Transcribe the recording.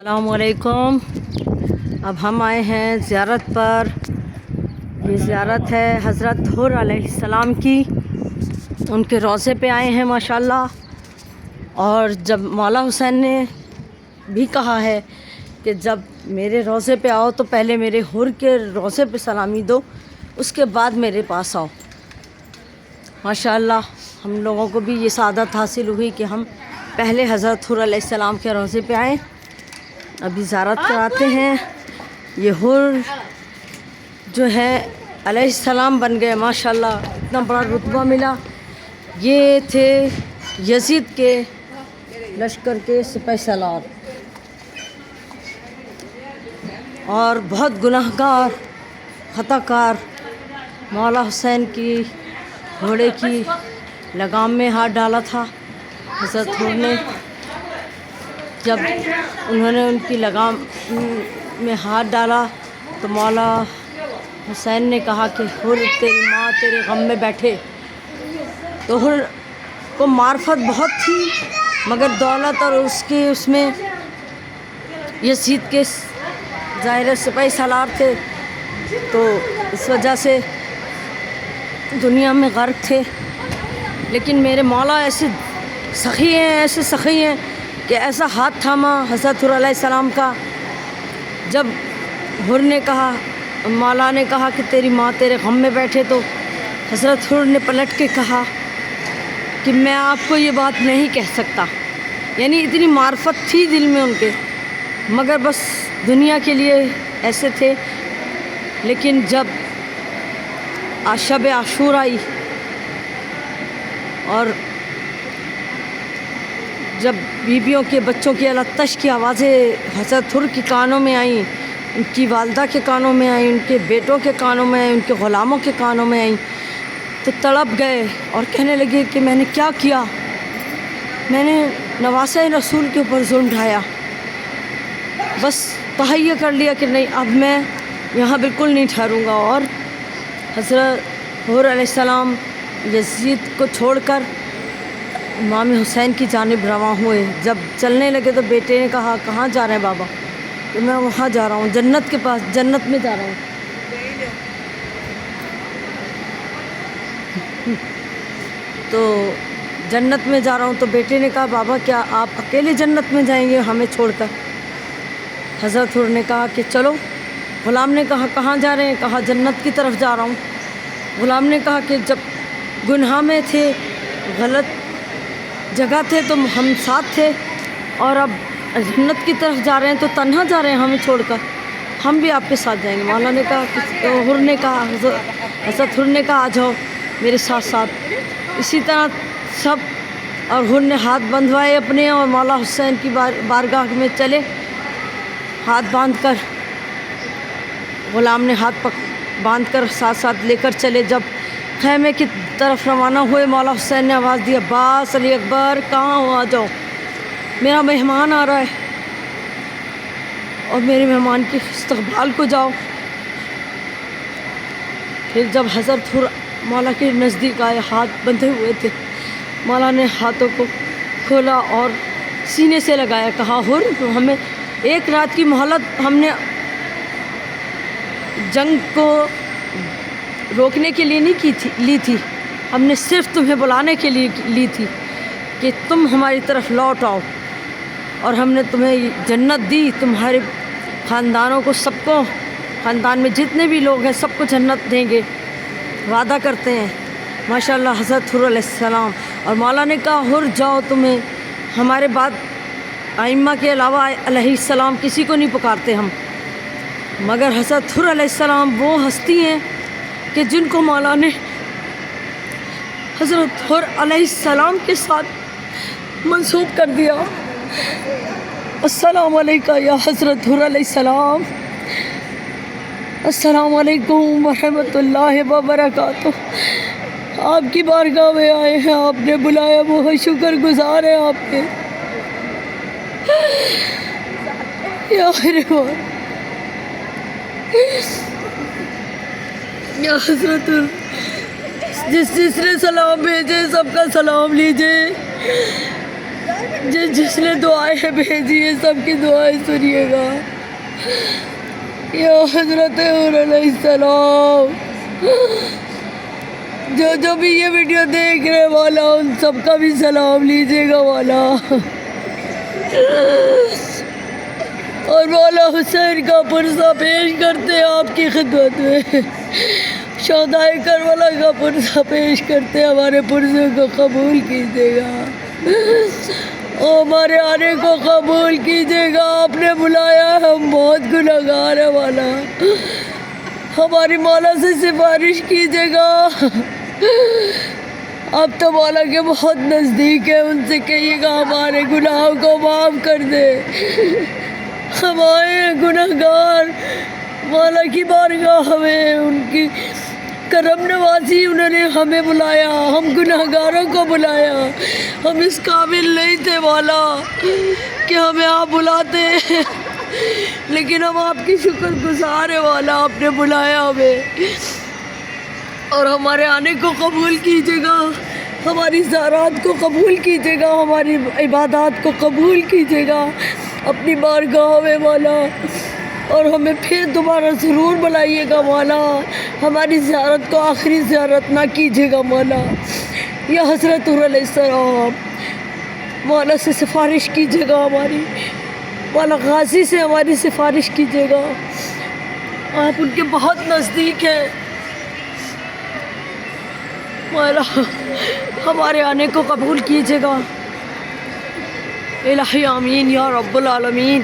अस्सलामुअलैकुम। अब हम आए हैं ज़ियारत पर। ये ज़ियारत है हज़रत हुर अलैहिस्सलाम की। उनके रोज़े पे आए हैं माशाल्लाह। और जब मौला हुसैन ने भी कहा है कि जब मेरे रोज़े पे आओ तो पहले मेरे हुर के रोज़े पे सलामी दो, उसके बाद मेरे पास आओ। माशाल्लाह हम लोगों को भी ये सआदत हासिल हुई कि हम पहले हज़रत हुर अलैहिस्सलाम के रोज़े पे आएँ। अभी ज़ियारत कराते हैं। ये हुर जो है अलैहिस्सलाम बन गए माशाल्लाह, इतना बड़ा रुतबा मिला। ये थे यजीद के लश्कर के सिपाही सालार और बहुत गुनाहगार ख़ताकार। मौला हुसैन की घोड़े की लगाम में हाथ डाला था हज़रत हुर ने। जब उन्होंने उनकी लगाम में हाथ डाला तो मौला हुसैन ने कहा कि हुर तेरी माँ तेरे गम में बैठे। तो हुर को मार्फत बहुत थी, मगर दौलत और उसमें यजीद के ज़ाहिर सिपाही सालार थे, तो इस वजह से दुनिया में गर्क थे। लेकिन मेरे मौला ऐसे सखी हैं कि ऐसा हाथ थामा हज़रत हुर अलैहिस्सलाम का। जब हुर ने कहा, मौला ने कहा कि तेरी माँ तेरे गम में बैठे, तो हज़रत हुर ने पलट के कहा कि मैं आपको ये बात नहीं कह सकता। यानी इतनी मार्फत थी दिल में उनके, मगर बस दुनिया के लिए ऐसे थे। लेकिन जब शब आशूरा आई और जब बीबियों के बच्चों की अलतश की आवाज़ें हज़रत हुर के कानों में आईं, उनकी वालदा के कानों में आई, उनके बेटों के कानों में आई, उनके ग़ुलामों के कानों में आई, तो तड़प गए और कहने लगे कि मैंने क्या किया, मैंने नवासे रसूल के ऊपर जुल्म ढाया। बस तहय्या कर लिया कि नहीं, अब मैं यहाँ बिल्कुल नहीं ठहरूँगा। और हज़रत हुर अलैहिस्सलाम यजीद को छोड़कर इमाम हुसैन की जानिब रवां हुए। जब चलने लगे तो बेटे ने कहा, कहाँ जा रहे हैं बाबा? तो मैं वहाँ जा रहा हूँ, जन्नत के पास, जन्नत में जा रहा हूँ। तो जन्नत में जा रहा हूँ। तो बेटे ने कहा, बाबा क्या आप अकेले जन्नत में जाएंगे हमें छोड़कर? हज़रत हुर ने कहा कि चलो। ग़ुलाम ने कहा, कहाँ जा रहे हैं? कहा, जन्नत की तरफ जा रहा हूँ। ग़ुलाम ने कहा कि जब गुनाह में थे, गलत जगह थे, तो हम साथ थे, और अब जन्नत की तरफ जा रहे हैं तो तन्हा जा रहे हैं हमें छोड़कर, हम भी आपके साथ जाएंगे। मौला ने कहा कि हुर ने कहा, हज़रत हुर ने कहा, आ जाओ मेरे साथ साथ। इसी तरह सब और हुर ने हाथ बंधवाए अपने, और मौला हुसैन की बारगाह में चले। हाथ बांध कर ग़ुलाम ने हाथ बांध कर साथ साथ लेकर चले। जब खैमे की तरफ रवाना हुए, मौला हुसैन ने आवाज़ दी, अब्बास, अली अकबर, कहाँ हो? आ जाओ, मेरा मेहमान आ रहा है और मेरे मेहमान के इस्तकबाल को जाओ। फिर जब हज़रत हुर मौला के नज़दीक आए, हाथ बंधे हुए थे, मौला ने हाथों को खोला और सीने से लगाया। कहा, हुर, हमें एक रात की मोहलत हमने जंग को रोकने के लिए नहीं ली थी, हमने सिर्फ तुम्हें बुलाने के लिए ली थी कि तुम हमारी तरफ लौट आओ, और हमने तुम्हें जन्नत दी। तुम्हारे ख़ानदानों को, सबको, ख़ानदान में जितने भी लोग हैं सबको जन्नत देंगे, वादा करते हैं। माशाल्लाह हज़रत हुर अलैहिस्सलाम। और मौला ने कहा, हुर जाओ, तुम्हें हमारे बाद आइम्मा के अलावा अलैहिस्सलाम किसी को नहीं पुकारते हम, मगर हज़रत हुर अलैहिस्सलाम वो हस्ती हैं कि जिनको मौला ने हज़रत हुर अलैहिस्सलाम के साथ मंसूब कर दिया। अस्सलाम अलैका या हज़रत हुर अलैहिस्सलाम, अस्सलाम अलैकुम व रहमतुल्लाहि व बरकातुहू। आपकी बारगाह में आए हैं, आपने बुलाया, बहुत शुक्रगुज़ार हैं आपके। या हज़रत जिसने सलाम भेजे सबका सलाम लीजिए। جس نے دعائیں بھیجی ہیں سب کی دعائیں سنیے گا. یا حضرت حور علیہ السلام، جو بھی یہ ویڈیو دیکھ رہے والا ان سب کا بھی سلام لیجیے گا والا. اور مولا حسین کا پرسہ پیش کرتے ہیں آپ کی خدمت میں. شہدائے کربلا کا پرسہ پیش کرتے ہیں، ہمارے پرسے کو قبول کیجیے گا، ہمارے آنے کو قبول کیجیے گا. آپ نے بلایا، ہم بہت گنہگار ہیں والا، ہماری مولا سے سفارش کیجیے گا. اب تو مولا کے بہت نزدیک ہے، ان سے کہیے گا ہمارے گناہوں کو معاف کر دے. ہم آئے ہیں گنہگار، مولا کی بارگاہ ہمیں ان کی کرم نوازی، انہوں نے ہمیں بلایا، ہم گنہگاروں کو بلایا. ہم اس قابل نہیں تھے مولا کہ ہمیں آپ بلاتے، لیکن ہم آپ کی شکر گزار ہیں مولا، آپ نے بلایا ہمیں. اور ہمارے آنے کو قبول کیجیے گا، ہماری زیارات کو قبول کیجیے گا، ہماری عبادات کو قبول کیجیے گا اپنی بارگاہ میں مولا. اور ہمیں پھر دوبارہ ضرور بلائیے گا مولا، ہماری زیارت کو آخری زیارت نہ کیجیے گا مولا. یا حضرت حور علیہ السلام، مولا سے سفارش کیجیے گا، ہماری مولا غازی سے ہماری سفارش کیجیے گا، آپ ان کے بہت نزدیک ہیں مولا. ہمارے آنے کو قبول کیجیے گا. الہی آمین یا رب العالمین.